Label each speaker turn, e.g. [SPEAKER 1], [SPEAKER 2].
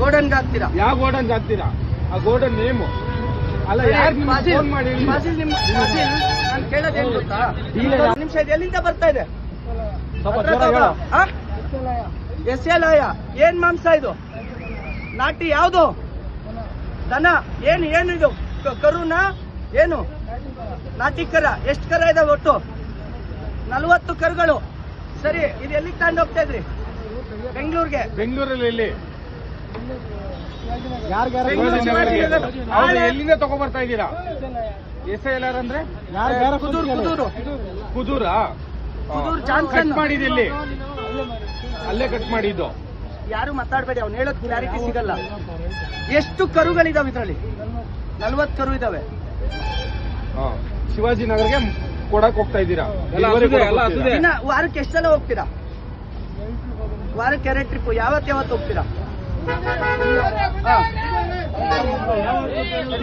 [SPEAKER 1] ಗೋಡನ್ಗೆ ಹಾಕ್ತೀರಾ?
[SPEAKER 2] ಯಾವ ಗೋಡನ್ಗೆ ಹಾಕ್ತೀರಾ? ಆ ಗೋಡನ್ ನೇಮು ಅಲ್ಲ. ಯಾರು ಫೋನ್ ಮಾಡಿ
[SPEAKER 1] ನಾನು ಕೇಳೋದೇನು ಗೊತ್ತಾ? ನಿಮಿಷ ಇದು ಎಲ್ಲಿಂದ ಬರ್ತಾ ಇದೆ? ಎಸ್ಎಲಯ ಏನ್ ಮಾಂಸ ಇದು? ನಾಟಿ ಯಾವುದು? ದನ ಏನು ಏನು ಇದು? ಕರುನ ಏನು? ನಾಟಿ ಕರ. ಎಷ್ಟು ಕರ ಇದಾವೆ ಒಟ್ಟು? 40 ಕರುಗಳು. ಸರಿ, ಇದು ಎಲ್ಲಿಗೆ ತಗೊಂಡು ಹೋಗ್ತಾ ಇದ್ರಿ? ಬೆಂಗಳೂರಿಗೆ.
[SPEAKER 2] ಬೆಂಗಳೂರಲ್ಲಿ ಎಲ್ಲಿ?
[SPEAKER 1] ನಾಳೆ
[SPEAKER 2] ಎಲ್ಲಿಂದ ತಗೊಂಡ್ಬರ್ತಾ ಇದ್ದೀರಾ? SILR ಅಂದ್ರೆ
[SPEAKER 1] ಕುದೂರು
[SPEAKER 2] ಕುದೂರಾ?
[SPEAKER 1] ಜಾನ್ಸನ್
[SPEAKER 2] ಕಟ್ ಮಾಡಿದ್ದು ಎಲ್ಲಿ? ಅಲ್ಲೇ ಕಟ್ ಮಾಡಿದ್ದು.
[SPEAKER 1] ಯಾರು ಮಾತಾಡ್ಬೇಡಿ, ಅವ್ನು ಹೇಳೋದು ಕ್ಲಾರಿಟಿ ಸಿಗಲ್ಲ. ಎಷ್ಟು ಕರುಗಳಿದಾವೆ ಇದರಲ್ಲಿ? 40 ಕರು ಇದಾವೆ.
[SPEAKER 2] ಶಿವಾಜಿನಗರ್ಗೆ ಕೊಡಕ್ ಹೋಗ್ತಾ ಇದ್ದೀರಾ?
[SPEAKER 1] ದಿನ ವಾರಕ್ಕೆ ಎಷ್ಟು ಸಲ ಹೋಗ್ತೀರಾ? ವಾರಕ್ಕೆ 2 ಟ್ರಿಪ್. ಯಾವತ್ತು ಹೋಗ್ತೀರಾ?